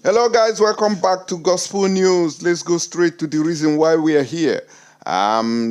Hello guys, welcome back to Gospel News. Let's go straight to the reason why we are here.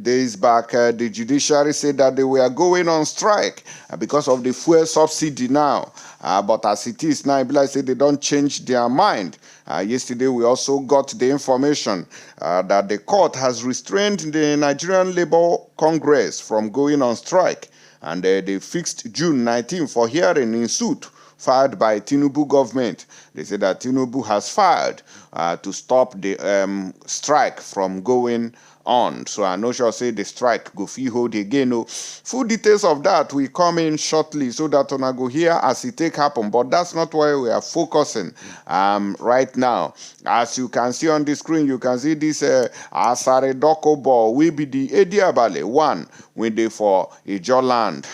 Days back, the Judiciary said that they were going on strike because of the fuel subsidy now. But as it is now, I said they don't change their mind. Yesterday, we also got the information that the court has restrained the Nigerian Labour Congress from going on strike. And they fixed June 19 for hearing in suit filed by Tinubu government. They said that Tinubu has filed to stop the strike from going on. So I know sure say the strike go fee hold again. No, full details of that will come in shortly so that on I go here as it take happen. But that's not why we are focusing right now. As you can see on the screen, you can see this Asari Dokubo will be the Ediabale one when they for Ijo land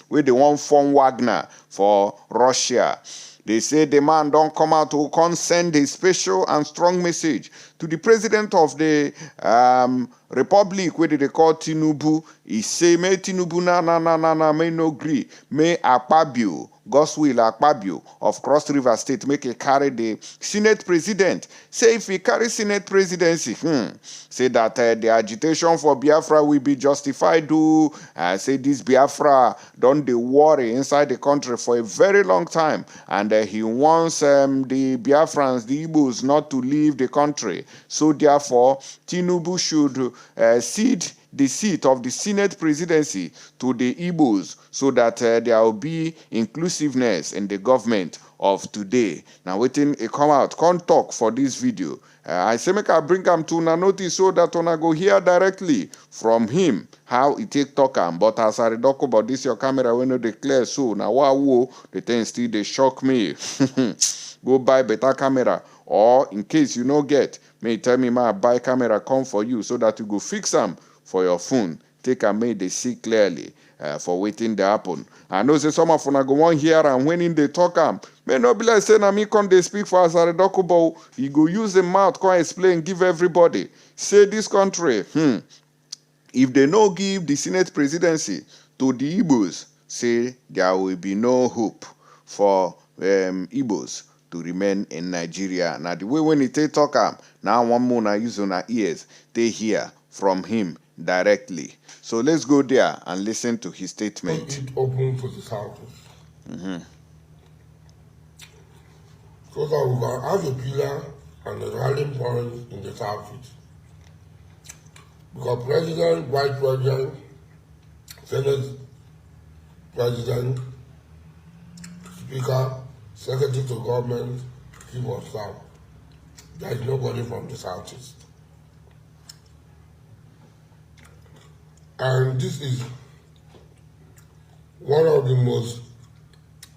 with the one from Wagner for Russia. They say the man don't come out to send a special and strong message to the president of the republic, where they call Tinubu. He say, may Tinubu may no agree. May Akpabio, God's will Akpabio of Cross River State, make a carry the Senate president. Say if he carry Senate presidency, say that the agitation for Biafra will be justified. Say this Biafra don't they worry inside the country for a very long time. And he wants the Biafrans, the Igbos, not to leave the country. So therefore, Tinubu should cede the seat of the Senate presidency to the Igbos so that there will be inclusiveness in the government of today. Now waiting a come out, can't talk for this video. I say make I bring him to una notice so that una go hear directly from him how he take talk am. But Asari Dokubo, this your camera when no declare so now wow the thing still they shock me. Go buy better camera, or in case you no get, may tell me my buy camera come for you so that you go fix them for your phone. Take and make they see clearly for waiting to happen. I know say some of una go on here and when in they talk may not be like saying me come they speak for Asari Dokubo. He go use the mouth, come explain, give everybody. Say this country, if they no give the Senate presidency to the Igbos, say there will be no hope for Igbos to remain in Nigeria. Now the way when he take talk now one more I use on our ears, they hear from him directly. So let's go there and listen to his statement. It open for the Southeast. So that we can have a pillar and a rallying point in the Southeast. Because President, Vice President, Senate President, Speaker, Secretary to Government, Chief of Staff, there is nobody from the Southeast. And this is one of the most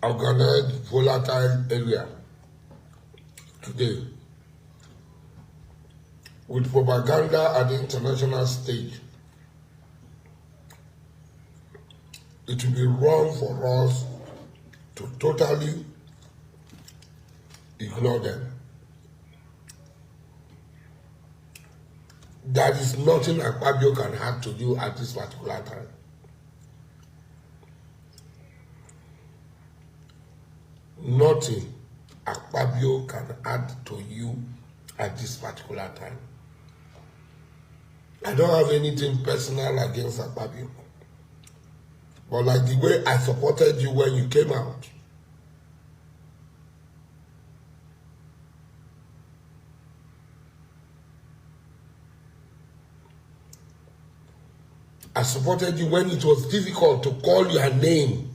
organized, volatile areas today, with propaganda at the international stage. It will be wrong for us to totally ignore them. There is nothing Akpabio can have to do at this particular time. Nothing Akpabio can add to you at this particular time. I don't have anything personal against Akpabio. But like the way I supported you when you came out, I supported you when it was difficult to call your name.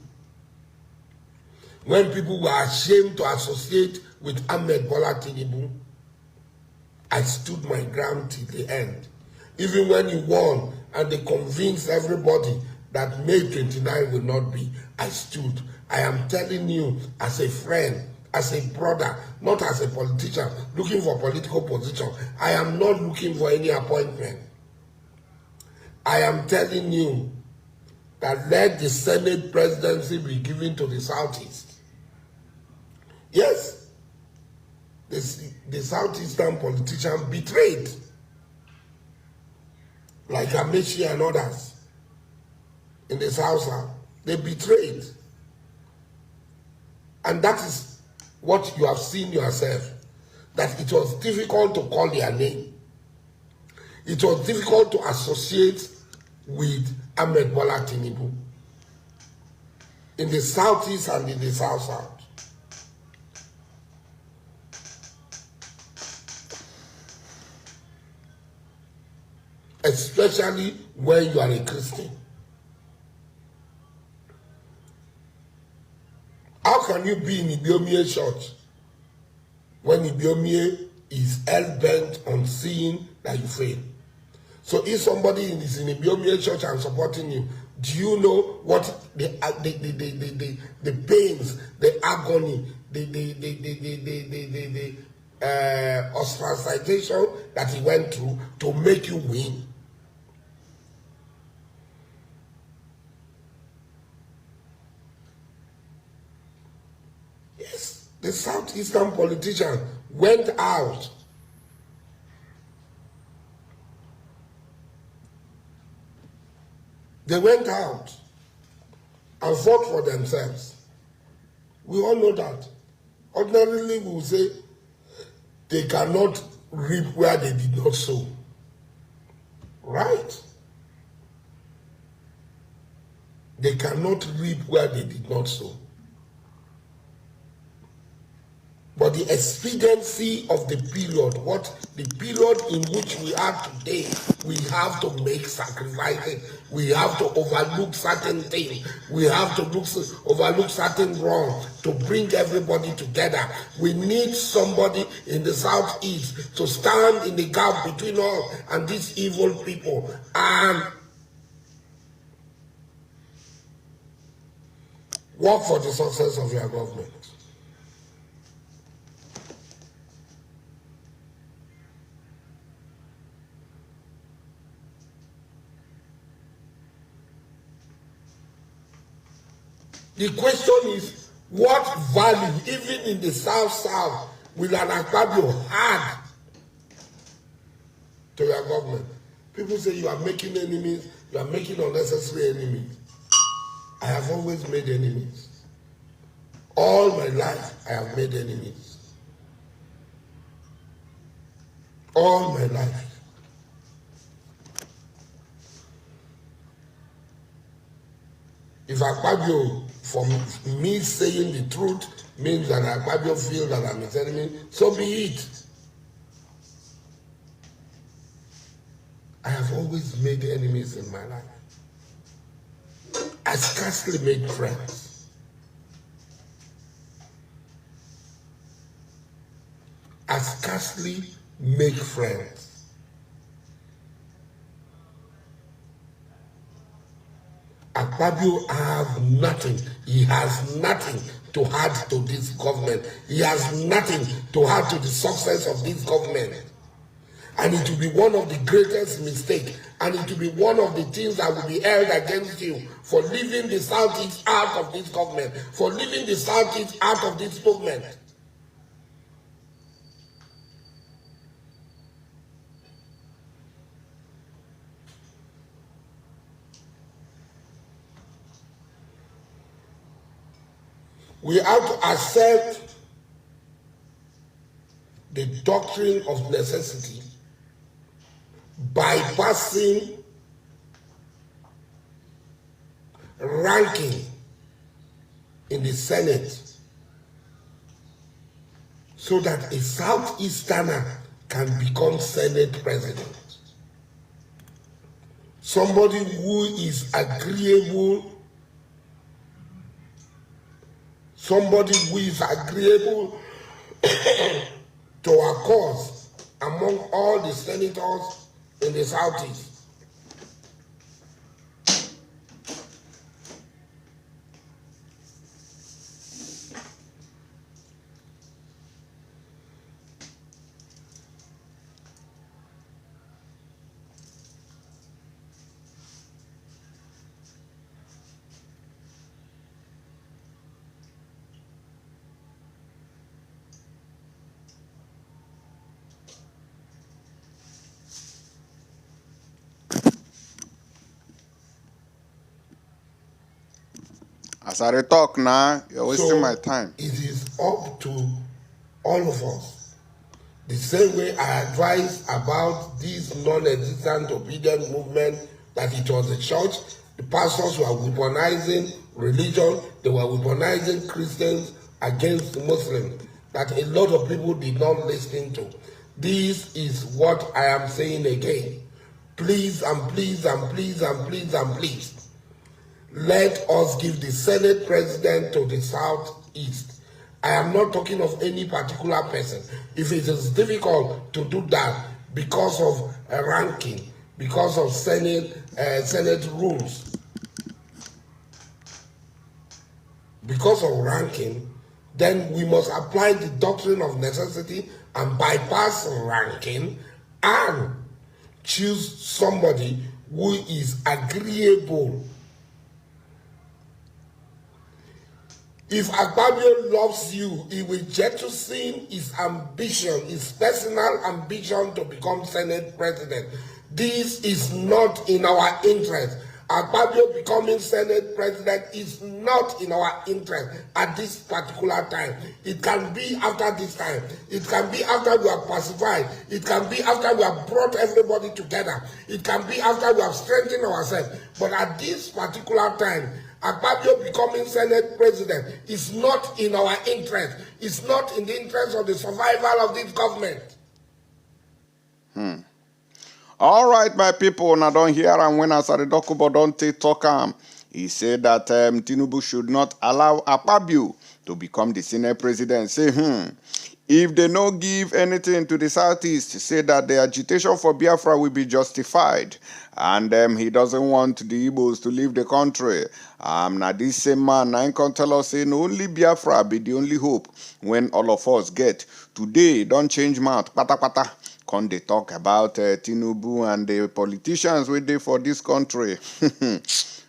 When people were ashamed to associate with Ahmed Bola Tinubu, I stood my ground till the end. Even when you won and they convinced everybody that May 29 will not be, I stood. I am telling you as a friend, as a brother, not as a politician, looking for political position. I am not looking for any appointment. I am telling you that let the Senate presidency be given to the Southeast. Yes, the Southeastern politician betrayed, like Amechi and others in the South. They betrayed. And that is what you have seen yourself. that it was difficult to call their name. It was difficult to associate with Ahmed Bola Tinubu in the southeast and in the south-south. Especially when you are a Christian. How can you be in Ibiomie church when Ibiomie is hell-bent on seeing that you fail? So if somebody is in Ibiomie church and supporting you, do you know what the pains, the agony, the ostracization that he went through to make you win? Yes, the southeastern politician went out. They went out and fought for themselves. We all know that. Ordinarily, we will say they cannot reap where they did not sow. Right? They cannot reap where they did not sow. But the expediency of the period, the period in which we are today, we have to make sacrifices. We have to overlook certain things. We have to overlook certain wrongs to bring everybody together. We need somebody in the southeast to stand in the gap between us and these evil people and work for the success of your government. The question is, what value, even in the South-South, will an Akpabio add to your government? People say you are making enemies, you are making unnecessary enemies. I have always made enemies. All my life, I have made enemies. All my life. If Akpabio, for me saying the truth, means that Akpabio feels that I'm his enemy, so be it. I have always made enemies in my life. I scarcely made friends. I scarcely make friends. Akpabio have nothing. He has nothing to add to this government. He has nothing to add to the success of this government. And it will be one of the greatest mistakes. And it will be one of the things that will be held against you for leaving the Southeast out of this government, for leaving the Southeast out of this movement. We have to accept the doctrine of necessity, bypassing ranking in the Senate so that a Southeasterner can become Senate president. Somebody who is agreeable, somebody who is agreeable to our cause among all the senators in the Southeast. As I talk now, you're wasting my time. It is up to all of us The same way I advised about this non-existent obedient movement, that it was a church, the pastors were weaponizing religion, they were weaponizing Christians against Muslims, that a lot of people did not listen to. This is what I am saying again. Please and please and please and please and please, let us give the Senate president to the Southeast. I am not talking of any particular person. If it is difficult to do that because of a ranking, because of Senate rules, because of ranking, then we must apply the doctrine of necessity and bypass ranking and choose somebody who is agreeable. If Akpabio loves you, he will jettison his ambition, his personal ambition to become Senate president. This is not in our interest. Akpabio becoming Senate president is not in our interest at this particular time. It can be after this time. It can be after we have pacified. It can be after we have brought everybody together. It can be after we have strengthened ourselves. But at this particular time, Akpabio becoming Senate president is not in our interest. It's not in the interest of the survival of this government. All right, my people, now don't hear and when Asari Dokubo don't take talk he said that Tinubu should not allow Akpabio to become the Senate president. Say, if they no give anything to the Southeast, say that the agitation for Biafra will be justified. And he doesn't want the Igbos to leave the country. Now this same man, I can tell us saying only Biafra be the only hope when all of us get. Today, don't change mouth, pata pata. Can they talk about Tinubu and the politicians we dey for this country?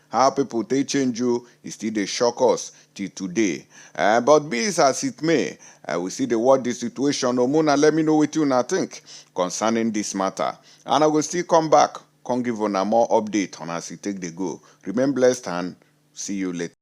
How people they change you, it still they shock us till today. But be it as it may, we see the what the situation. Omuna, let me know what you now think concerning this matter. And I will still come back, come give on a more update on as you take the go. Remain blessed and see you later.